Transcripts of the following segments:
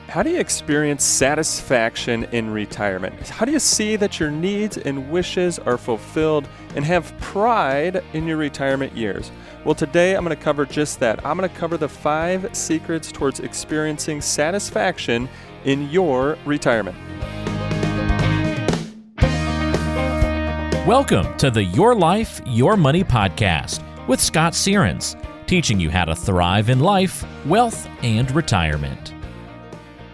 How do you experience satisfaction in retirement? How do you see that your needs and wishes are fulfilled and have pride in your retirement years? Well, today I'm going to cover just that. I'm going to cover the 5 secrets towards experiencing satisfaction in your retirement. Welcome to the Your Life, Your Money podcast with Scott Searens, teaching you how to thrive in life, wealth, and retirement.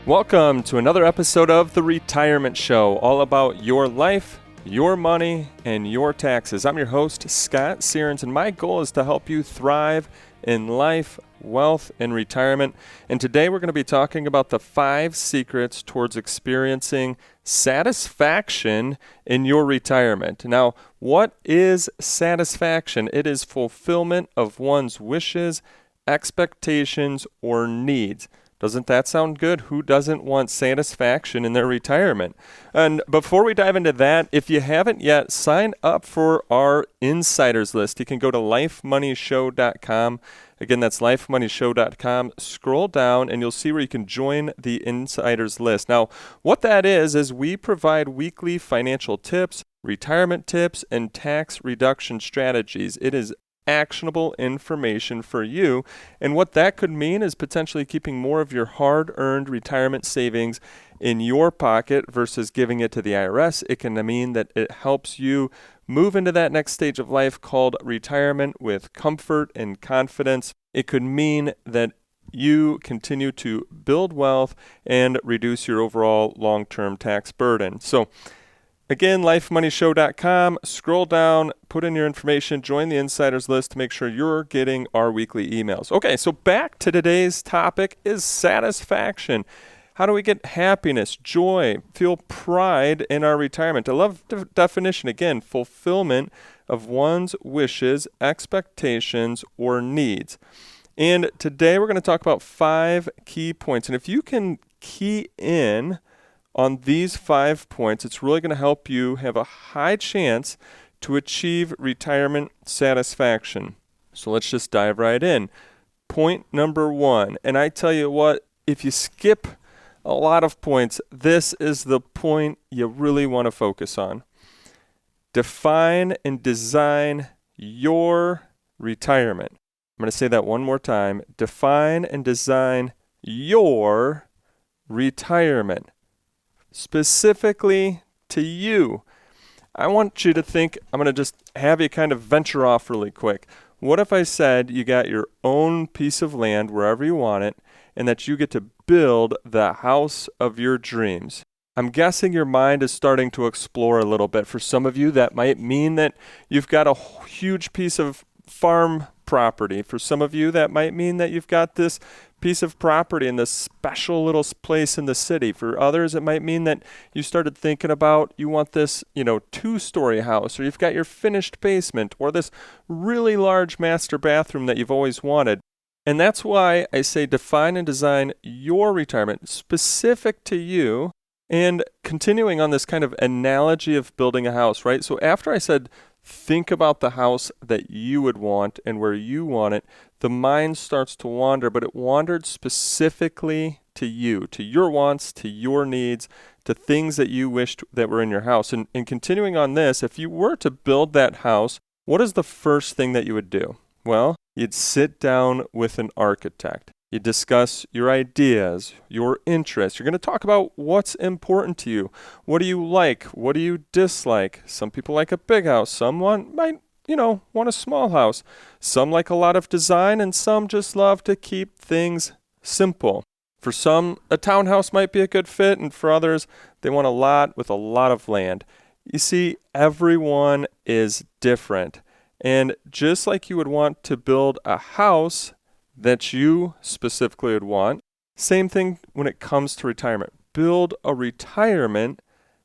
Welcome to another episode of The Retirement Show, all about your life, your money, and your taxes. I'm your host, Scott Searens, and my goal is to help you thrive in life, wealth, and retirement. And today we're going to be talking about the 5 secrets towards experiencing satisfaction in your retirement. Now, what is satisfaction? It is fulfillment of one's wishes, expectations, or needs. Doesn't that sound good? Who doesn't want satisfaction in their retirement? And before we dive into that, if you haven't yet, sign up for our insiders list. You can go to lifemoneyshow.com. Again, that's lifemoneyshow.com. Scroll down and you'll see where you can join the insiders list. Now, what that is we provide weekly financial tips, retirement tips, and tax reduction strategies. It is actionable information for you, and what that could mean is potentially keeping more of your hard-earned retirement savings in your pocket versus giving it to the IRS. It can mean that it helps you move into that next stage of life called retirement with comfort and confidence. It could mean that you continue to build wealth and reduce your overall long-term tax burden. So again, lifemoneyshow.com, scroll down, put in your information, join the insiders list to make sure you're getting our weekly emails. Okay, so back to today's topic is satisfaction. How do we get happiness, joy, feel pride in our retirement? I love the definition, again, fulfillment of one's wishes, expectations, or needs. And today we're going to talk about 5 key points. And if you can key in on these 5 points, it's really going to help you have a high chance to achieve retirement satisfaction. So let's just dive right in. Point number 1, and I tell you what, if you skip a lot of points, this is the point you really want to focus on. Define and design your retirement. I'm going to say that one more time. Define and design your retirement. Specifically to you. I want you to think, I'm going to just have you kind of venture off really quick. What if I said you got your own piece of land wherever you want it, and that you get to build the house of your dreams? I'm guessing your mind is starting to explore a little bit. For some of you, that might mean that you've got a huge piece of farm property. For some of you, that might mean that you've got this piece of property in this special little place in the city. For others, it might mean that you started thinking about you want this, 2-story house, or you've got your finished basement, or this really large master bathroom that you've always wanted. And that's why I say define and design your retirement specific to you. And continuing on this kind of analogy of building a house, right? So after I said think about the house that you would want and where you want it, the mind starts to wander, but it wandered specifically to you, to your wants, to your needs, to things that you wished that were in your house. And continuing on this, if you were to build that house, what is the first thing that you would do? Well, you'd sit down with an architect. You discuss your ideas, your interests. You're going to talk about what's important to you. What do you like? What do you dislike? Some people like a big house. Some might want a small house. Some like a lot of design, and some just love to keep things simple. For some, a townhouse might be a good fit, and for others, they want a lot with a lot of land. You see, everyone is different. And just like you would want to build a house that you specifically would want, same thing when it comes to retirement. Build a retirement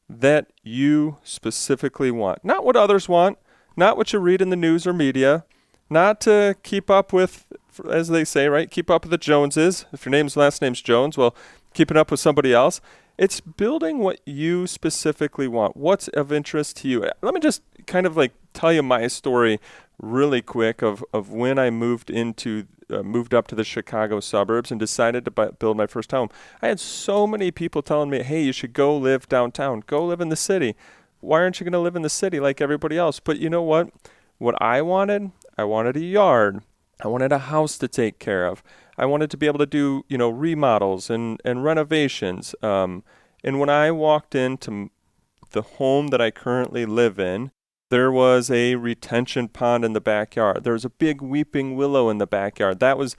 that you specifically want. Not what others want, not what you read in the news or media, not to keep up with, as they say, right? Keep up with the Joneses. If your last name's Jones, well, keeping up with somebody else. It's building what you specifically want. What's of interest to you? Let me just kind of tell you my story really quick of when I moved into moved up to the Chicago suburbs and decided to build my first home, I had so many people telling me, hey, you should go live downtown. Go live in the city. Why aren't you going to live in the city like everybody else? But you know what? What I wanted a yard. I wanted a house to take care of. I wanted to be able to do, remodels and renovations. And when I walked into the home that I currently live in, there was a retention pond in the backyard. There was a big weeping willow in the backyard. That was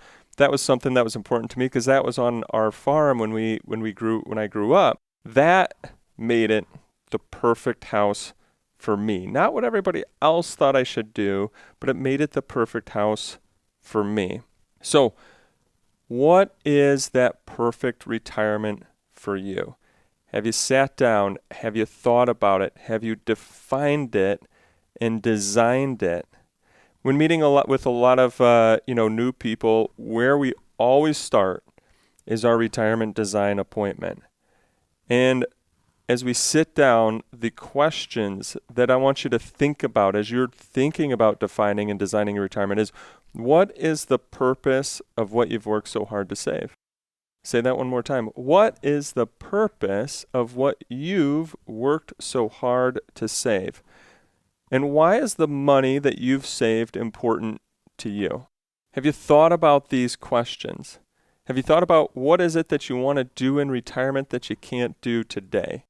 something that was important to me because that was on our farm when I grew up. That made it the perfect house for me. Not what everybody else thought I should do, but it made it the perfect house for me. So, what is that perfect retirement for you? Have you sat down? Have you thought about it? Have you defined it and designed it? When meeting with a lot of new people, where we always start is our retirement design appointment. And as we sit down, the questions that I want you to think about as you're thinking about defining and designing your retirement is, what is the purpose of what you've worked so hard to save? Say that one more time. What is the purpose of what you've worked so hard to save? And why is the money that you've saved important to you? Have you thought about these questions? Have you thought about what is it that you want to do in retirement that you can't do today?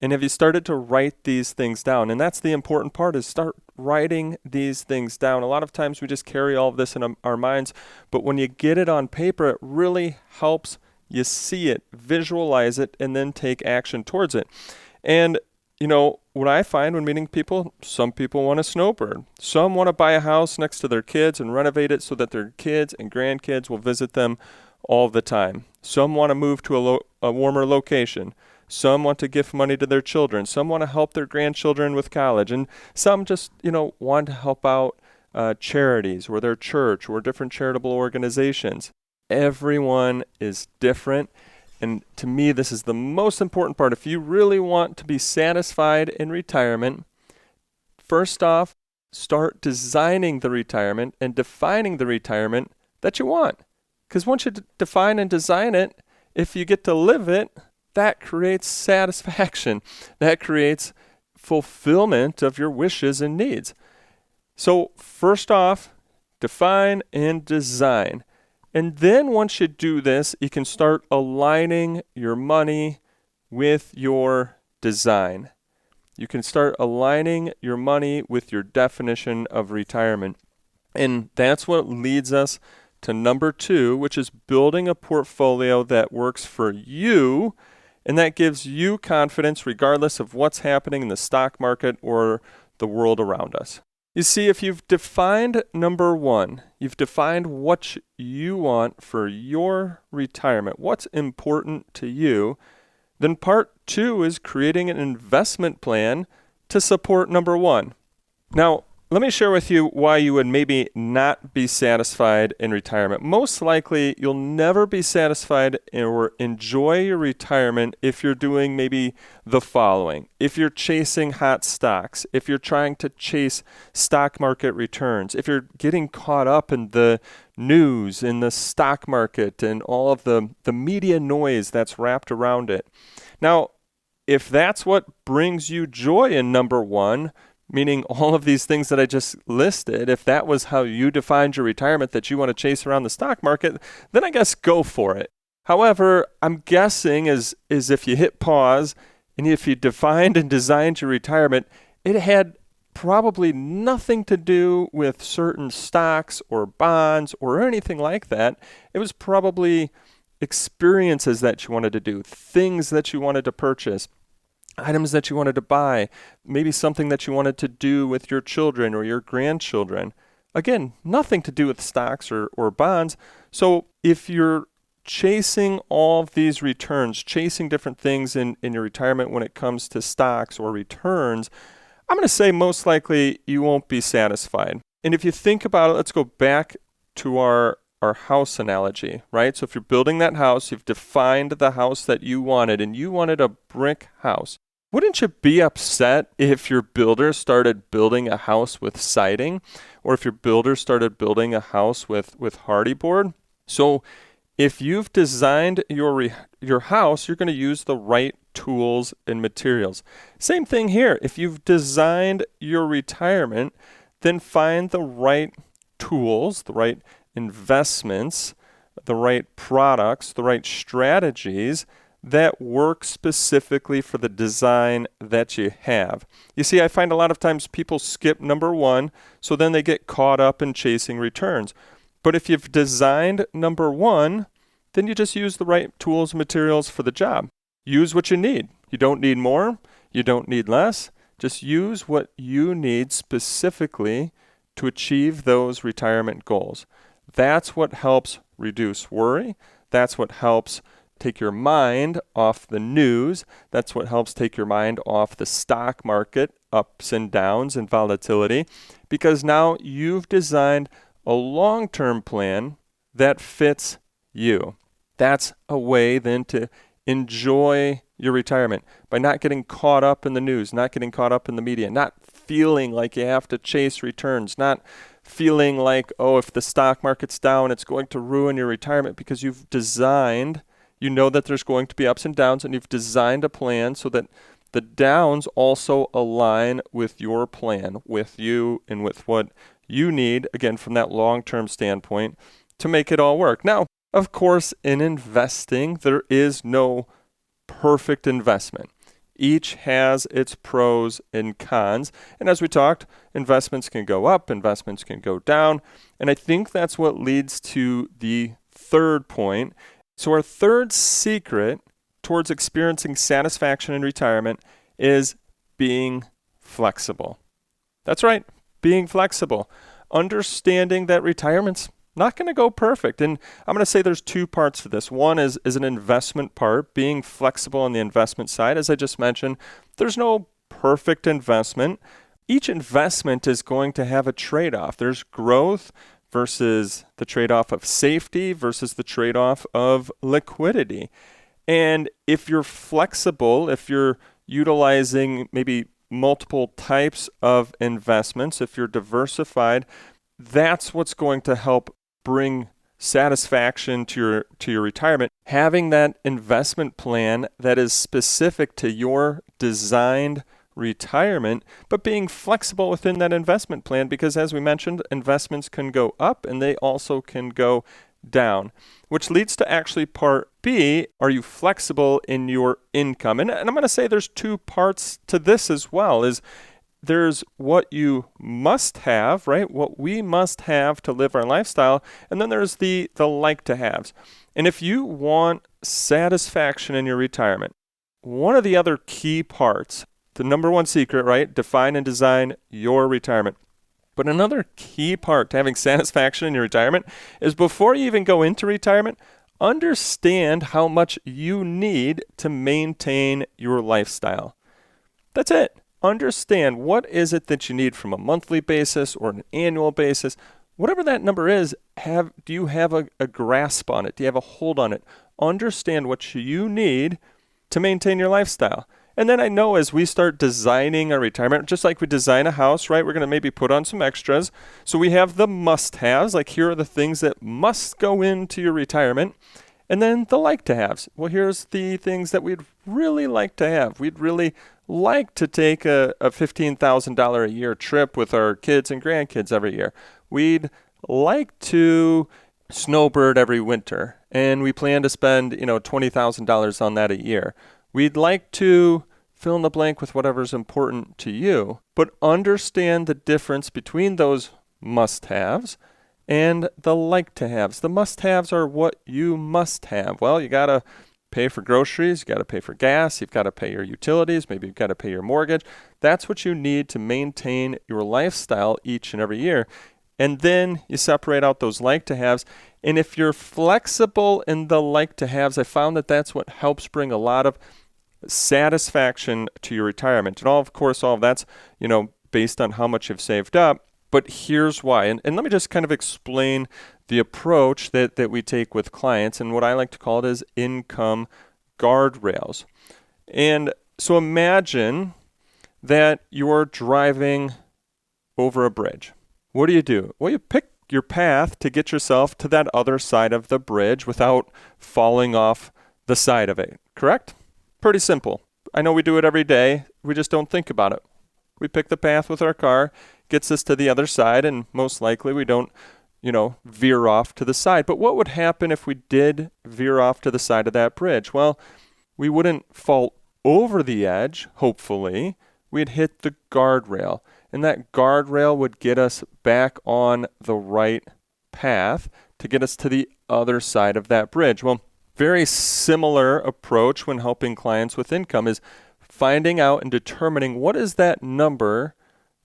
And have you started to write these things down? And that's the important part, is start writing these things down. A lot of times we just carry all of this in our minds, but when you get it on paper, it really helps you see it, visualize it, and then take action towards it. And, what I find when meeting people, some people want a snowbird. Some want to buy a house next to their kids and renovate it so that their kids and grandkids will visit them all the time. Some want to move to a warmer location. Some want to gift money to their children. Some want to help their grandchildren with college. And some just, want to help out charities or their church or different charitable organizations. Everyone is different. And to me, this is the most important part. If you really want to be satisfied in retirement, first off, start designing the retirement and defining the retirement that you want. Because once you define and design it, if you get to live it, that creates satisfaction. That creates fulfillment of your wishes and needs. So first off, define and design. And then once you do this, you can start aligning your money with your design. You can start aligning your money with your definition of retirement. And that's what leads us to number 2, which is building a portfolio that works for you. And that gives you confidence regardless of what's happening in the stock market or the world around us. You see, if you've defined number 1, you've defined what you want for your retirement, what's important to you, then part 2 is creating an investment plan to support number 1. Now, let me share with you why you would maybe not be satisfied in retirement. Most likely, you'll never be satisfied or enjoy your retirement if you're doing maybe the following. If you're chasing hot stocks, if you're trying to chase stock market returns, if you're getting caught up in the news, in the stock market, and all of the media noise that's wrapped around it. Now, if that's what brings you joy in number 1, meaning all of these things that I just listed, if that was how you defined your retirement, that you want to chase around the stock market, then I guess go for it. However, I'm guessing is if you hit pause and if you defined and designed your retirement, it had probably nothing to do with certain stocks or bonds or anything like that. It was probably experiences that you wanted to do, things that you wanted to purchase, items that you wanted to buy, maybe something that you wanted to do with your children or your grandchildren. Again, nothing to do with stocks or bonds. So if you're chasing all of these returns, chasing different things in your retirement when it comes to stocks or returns, I'm going to say most likely you won't be satisfied. And if you think about it, let's go back to our house analogy, right? So if you're building that house, you've defined the house that you wanted, and you wanted a brick house. Wouldn't you be upset if your builder started building a house with siding, or if your builder started building a house with hardy board? So if you've designed your house, you're going to use the right tools and materials. Same thing here. If you've designed your retirement, then find the right tools, the right investments, the right products, the right strategies that work specifically for the design that you have. You see, I find a lot of times people skip number one, so then they get caught up in chasing returns. But if you've designed number one, then you just use the right tools and materials for the job. Use what you need. You don't need more. You don't need less. Just use what you need specifically to achieve those retirement goals. That's what helps reduce worry. That's what helps take your mind off the news. That's what helps take your mind off the stock market, ups and downs and volatility, because now you've designed a long-term plan that fits you. That's a way then to enjoy your retirement by not getting caught up in the news, not getting caught up in the media, not feeling like you have to chase returns, not feeling like, oh, if the stock market's down, it's going to ruin your retirement, because you've designed, you know that there's going to be ups and downs, and you've designed a plan so that the downs also align with your plan, with you and with what you need, again, from that long-term standpoint to make it all work. Now, of course, in investing, there is no perfect investment. Each has its pros and cons. And as we talked, investments can go up, investments can go down. And I think that's what leads to the third point. So our third secret towards experiencing satisfaction in retirement is being flexible. That's right, being flexible. Understanding that retirement's not going to go perfect. And I'm going to say there's two parts to this. One is an investment part, being flexible on the investment side. As I just mentioned, there's no perfect investment. Each investment is going to have a trade-off. There's growth versus the trade-off of safety versus the trade-off of liquidity. And if you're flexible, if you're utilizing maybe multiple types of investments, if you're diversified, that's what's going to help bring satisfaction to your retirement. Having that investment plan that is specific to your designed retirement, but being flexible within that investment plan, because as we mentioned, investments can go up and they also can go down, which leads to actually part B. Are you flexible in your income? And I'm going to say there's two parts to this as well. There's what you must have, right? What we must have to live our lifestyle. And then there's the like to haves. And if you want satisfaction in your retirement, one of the other key parts, the number one secret, right? Define and design your retirement. But another key part to having satisfaction in your retirement is before you even go into retirement, understand how much you need to maintain your lifestyle. That's it. Understand what is it that you need from a monthly basis or an annual basis. Whatever that number is, do you have a grasp on it? Do you have a hold on it? Understand what you need to maintain your lifestyle. And then I know as we start designing our retirement, just like we design a house, right, we're going to maybe put on some extras. So we have the must-haves, like here are the things that must go into your retirement. And then the like-to-haves. Well, here's the things that we'd really like to have. We'd really like to take a $15,000 a year trip with our kids and grandkids every year. We'd like to snowbird every winter, and we plan to spend, $20,000 on that a year. We'd like to fill in the blank with whatever's important to you, but understand the difference between those must-haves and the like-to-haves. The must-haves are what you must have. Well, you got to pay for groceries, you got to pay for gas, you've got to pay your utilities, maybe you've got to pay your mortgage. That's what you need to maintain your lifestyle each and every year. And then you separate out those like-to-haves. And if you're flexible in the like-to-haves, I found that that's what helps bring a lot of satisfaction to your retirement. And of course, all of that's, based on how much you've saved up. But here's why. And let me just kind of explain the approach that we take with clients. And what I like to call it is income guardrails. And So imagine that you're driving over a bridge. What do? Well, you pick your path to get yourself to that other side of the bridge without falling off the side of it, correct? Pretty simple. I know we do it every day. We just don't think about it. We pick the path with our car, gets us to the other side, and most likely we don't, veer off to the side. But what would happen if we did veer off to the side of that bridge? Well, we wouldn't fall over the edge, hopefully. We'd hit the guardrail, and that guardrail would get us back on the right path to get us to the other side of that bridge. Well, very similar approach when helping clients with income is finding out and determining what is that number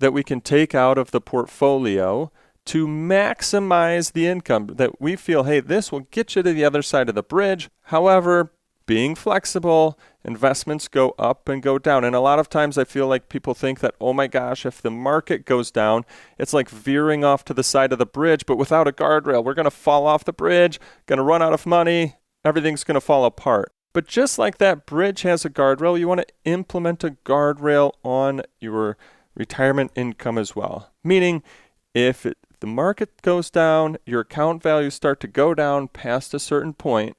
that we can take out of the portfolio to maximize the income that we feel, hey, this will get you to the other side of the bridge. However, being flexible, investments go up and go down. And a lot of times I feel like people think that, oh my gosh, if the market goes down, it's like veering off to the side of the bridge, but without a guardrail. We're going to fall off the bridge, going to run out of money, everything's going to fall apart. But just like that bridge has a guardrail, you want to implement a guardrail on your retirement income as well. Meaning, if the market goes down, your account values start to go down past a certain point,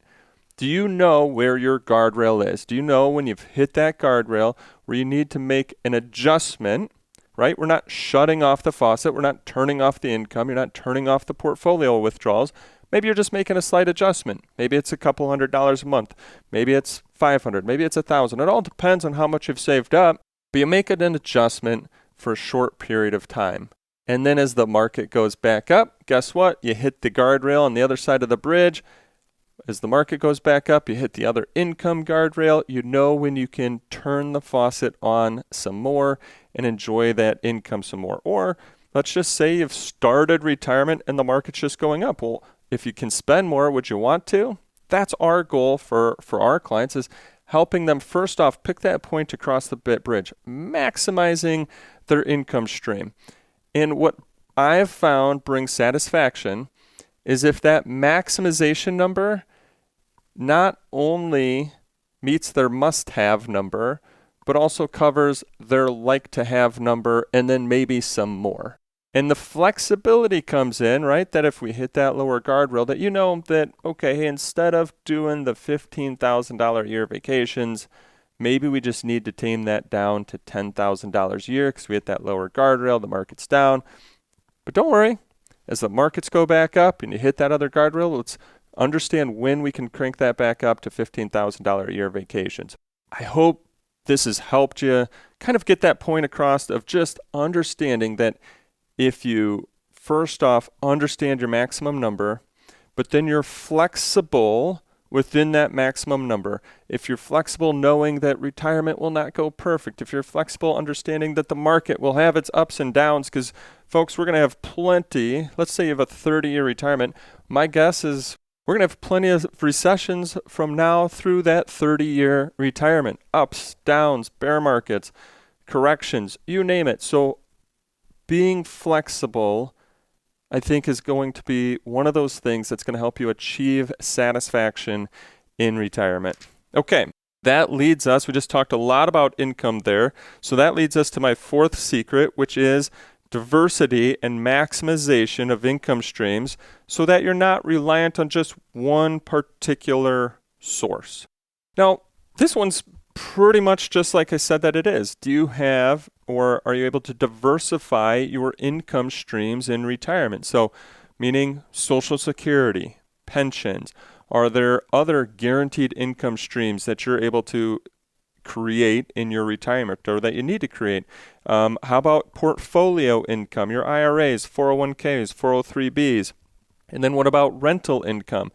do you know where your guardrail is? Do you know when you've hit that guardrail where you need to make an adjustment, right? We're not shutting off the faucet. We're not turning off the income. You're not turning off the portfolio withdrawals. Maybe you're just making a slight adjustment. Maybe it's a couple $100s a month. Maybe it's $500. Maybe it's $1,000. It all depends on how much you've saved up. But you make an adjustment for a short period of time. And then as the market goes back up, guess what? You hit the guardrail on the other side of the bridge. As the market goes back up, you hit the other income guardrail. You know when you can turn the faucet on some more and enjoy that income some more. Or let's just say you've started retirement and the market's just going up. Well, if you can spend more, would you want to? That's our goal for our clients, is helping them first off pick that point across the bridge, maximizing their income stream. And what I've found brings satisfaction is if that maximization number not only meets their must-have number, but also covers their like-to-have number and then maybe some more. And the flexibility comes in, right, that if we hit that lower guardrail, that you know that, okay, hey, instead of doing the $15,000 a year vacations, maybe we just need to tame that down to $10,000 a year because we hit that lower guardrail, the market's down. But don't worry, as the markets go back up and you hit that other guardrail, let's understand when we can crank that back up to $15,000 a year vacations. I hope this has helped you kind of get that point across of just understanding that if you first off understand your maximum number, but then you're flexible within that maximum number. If you're flexible knowing that retirement will not go perfect, if you're flexible understanding that the market will have its ups and downs, because folks, we're going to have plenty, let's say you have a 30-year retirement, my guess is we're going to have plenty of recessions from now through that 30-year retirement. Ups, downs, bear markets, corrections, you name it. So being flexible, I think, is going to be one of those things that's going to help you achieve satisfaction in retirement. Okay, that leads us, we just talked a lot about income there, so that leads us to my fourth secret, which is diversity and maximization of income streams so that you're not reliant on just one particular source. Now, this one's pretty much just like I said that it is. Do you have, or are you able to diversify your income streams in retirement? So, meaning Social Security, pensions. Are there other guaranteed income streams that you're able to create in your retirement or that you need to create? How about portfolio income, your IRAs, 401ks, 403bs? And then what about rental income?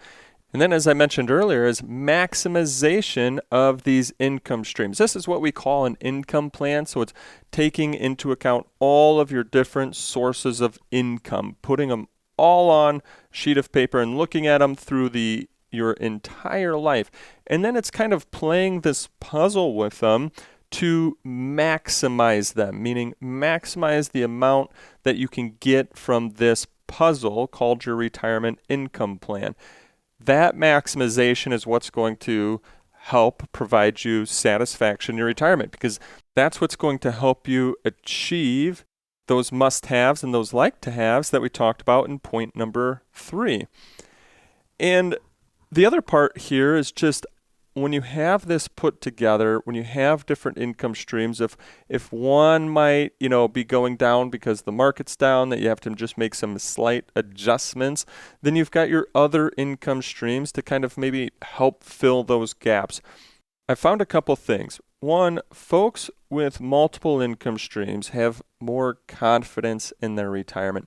And then, as I mentioned earlier, is maximization of these income streams. This is what we call an income plan. So it's taking into account all of your different sources of income, putting them all on a sheet of paper and looking at them through your entire life. And then it's kind of playing this puzzle with them to maximize them, meaning maximize the amount that you can get from this puzzle called your retirement income plan. That maximization is what's going to help provide you satisfaction in your retirement, because that's what's going to help you achieve those must-haves and those like-to-haves that we talked about in point number 3. And the other part here is just when you have this put together, when you have different income streams, if one might, be going down because the market's down, that you have to just make some slight adjustments, then you've got your other income streams to kind of maybe help fill those gaps. I found a couple things. One, folks with multiple income streams have more confidence in their retirement.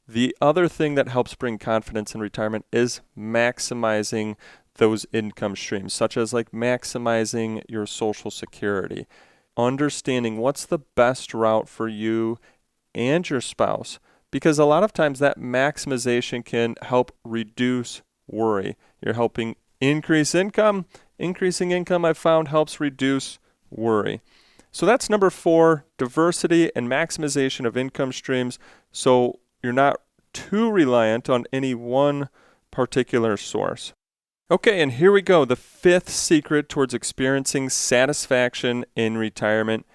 The other thing that helps bring confidence in retirement is maximizing those income streams, such as like maximizing your Social Security, understanding what's the best route for you and your spouse, because a lot of times that maximization can help reduce worry. You're helping increase income. Increasing income, I've found, helps reduce worry. So that's number 4, diversity and maximization of income streams, so you're not too reliant on any one particular source. Okay, and here we go. The 5th secret towards experiencing satisfaction in retirement.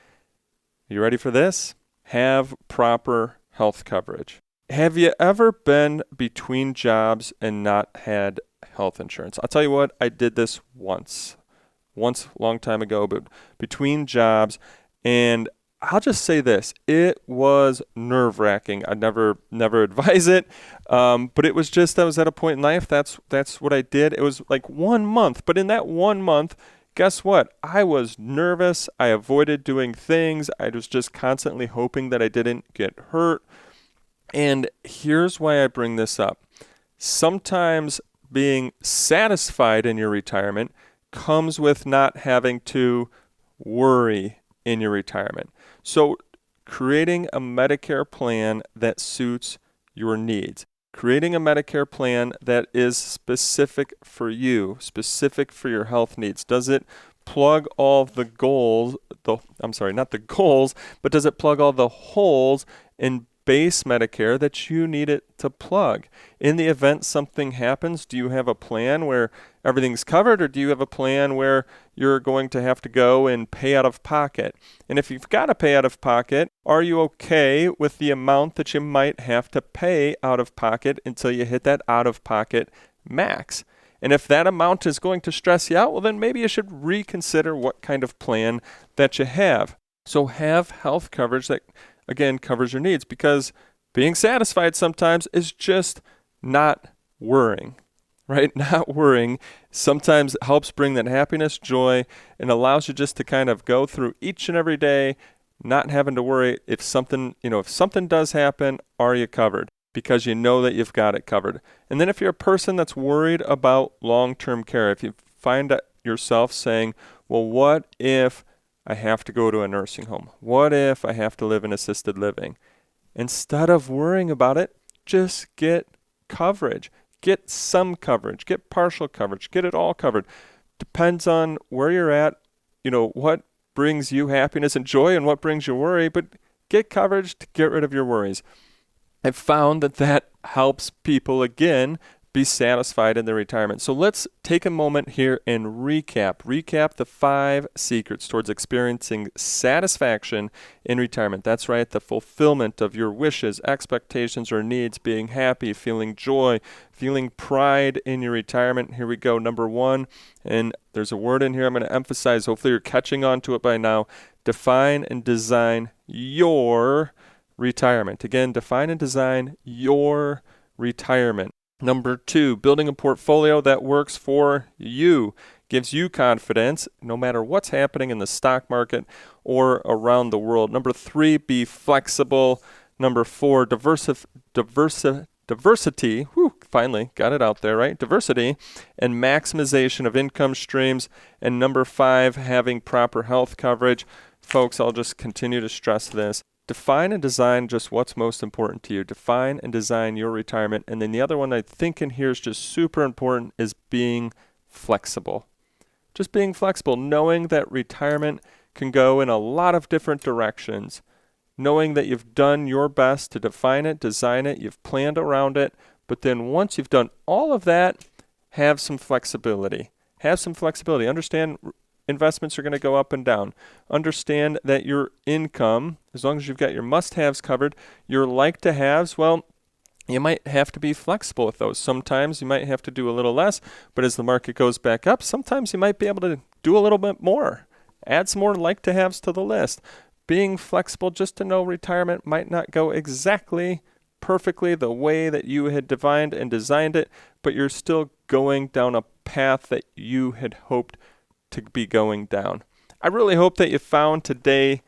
You ready for this? Have proper health coverage. Have you ever been between jobs and not had health insurance? I'll tell you what, I did this once a long time ago, but between jobs, and I'll just say this, it was nerve-wracking. I never advise it, but it was just, I was at a point in life, that's what I did. It was like 1 month, but in that 1 month, guess what? I was nervous. I avoided doing things. I was just constantly hoping that I didn't get hurt. And here's why I bring this up. Sometimes being satisfied in your retirement comes with not having to worry in your retirement. So creating a Medicare plan that suits your needs, creating a Medicare plan that is specific for you, specific for your health needs. Does it plug all the goals, not the goals, but does it plug all the holes in base Medicare that you need it to plug? In the event something happens, do you have a plan where everything's covered, or do you have a plan where you're going to have to go and pay out of pocket? And if you've got to pay out of pocket, are you okay with the amount that you might have to pay out of pocket until you hit that out of pocket max? And if that amount is going to stress you out, well, then maybe you should reconsider what kind of plan that you have. So have health coverage that, again, covers your needs, because being satisfied sometimes is just not worrying, right? Not worrying sometimes helps bring that happiness, joy, and allows you just to kind of go through each and every day, not having to worry if something does happen, are you covered? Because you know that you've got it covered. And then if you're a person that's worried about long-term care, if you find yourself saying, well, what if I have to go to a nursing home? What if I have to live in assisted living? Instead of worrying about it, just get coverage. Get some coverage. Get partial coverage. Get it all covered. Depends on where you're at, what brings you happiness and joy and what brings you worry, but get coverage to get rid of your worries. I've found that helps people, again, be satisfied in their retirement. So let's take a moment here and recap the 5 secrets towards experiencing satisfaction in retirement. That's right, the fulfillment of your wishes, expectations, or needs, being happy, feeling joy, feeling pride in your retirement. Here we go. Number 1, and there's a word in here I'm going to emphasize. Hopefully you're catching on to it by now. Define and design your retirement. Again, define and design your retirement. Number 2, building a portfolio that works for you, gives you confidence no matter what's happening in the stock market or around the world. Number 3, be flexible. Number 4, diversity. Finally got it out there, right? Diversity and maximization of income streams. And number 5, having proper health coverage. Folks, I'll just continue to stress this. Define and design just what's most important to you. Define and design your retirement. And then the other one I think in here is just super important is being flexible. Just being flexible, knowing that retirement can go in a lot of different directions. Knowing that you've done your best to define it, design it, you've planned around it. But then once you've done all of that, have some flexibility. have some flexibility. Understand investments are going to go up and down. Understand that your income, as long as you've got your must-haves covered, your like-to-haves, well, you might have to be flexible with those. Sometimes you might have to do a little less, but as the market goes back up, sometimes you might be able to do a little bit more. Add some more like-to-haves to the list. Being flexible just to know retirement might not go exactly perfectly the way that you had divined and designed it, but you're still going down a path that you had hoped to be going down. I really hope that you found today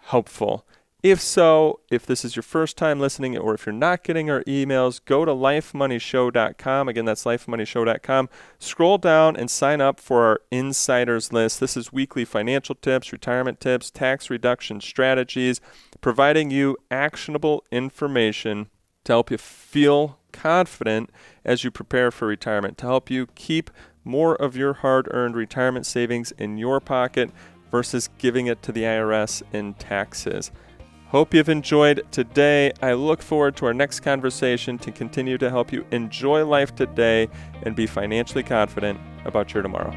helpful. If so, if this is your first time listening or if you're not getting our emails, go to lifemoneyshow.com. Again, that's lifemoneyshow.com. Scroll down and sign up for our insiders list. This is weekly financial tips, retirement tips, tax reduction strategies, providing you actionable information to help you feel confident as you prepare for retirement, to help you keep more of your hard-earned retirement savings in your pocket versus giving it to the IRS in taxes. Hope you've enjoyed today. I look forward to our next conversation to continue to help you enjoy life today and be financially confident about your tomorrow.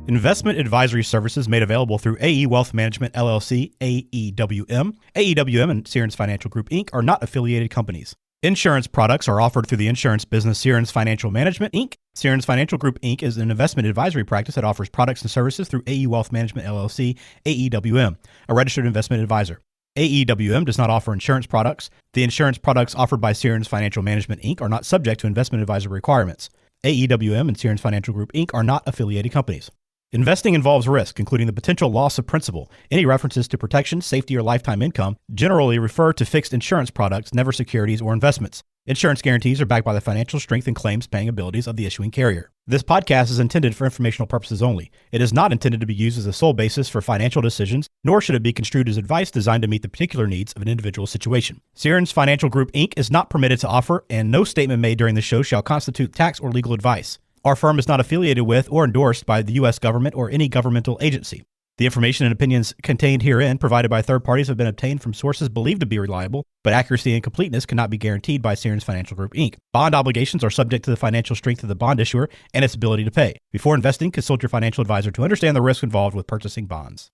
Investment advisory services made available through AE Wealth Management, LLC, AEWM. AEWM and Searns Financial Group, Inc. are not affiliated companies. Insurance products are offered through the insurance business Searns Financial Management, Inc. Searns Financial Group, Inc. is an investment advisory practice that offers products and services through AE Wealth Management, LLC, AEWM, a registered investment advisor. AEWM does not offer insurance products. The insurance products offered by Searns Financial Management, Inc. are not subject to investment advisor requirements. AEWM and Searns Financial Group, Inc. are not affiliated companies. Investing involves risk, including the potential loss of principal. Any references to protection, safety, or lifetime income generally refer to fixed insurance products, never securities or investments. Insurance guarantees are backed by the financial strength and claims-paying abilities of the issuing carrier. This podcast is intended for informational purposes only. It is not intended to be used as a sole basis for financial decisions, nor should it be construed as advice designed to meet the particular needs of an individual situation. Searns Financial Group, Inc. is not permitted to offer, and no statement made during the show shall constitute tax or legal advice. Our firm is not affiliated with or endorsed by the U.S. government or any governmental agency. The information and opinions contained herein provided by third parties have been obtained from sources believed to be reliable, but accuracy and completeness cannot be guaranteed by Searns Financial Group, Inc. Bond obligations are subject to the financial strength of the bond issuer and its ability to pay. Before investing, consult your financial advisor to understand the risk involved with purchasing bonds.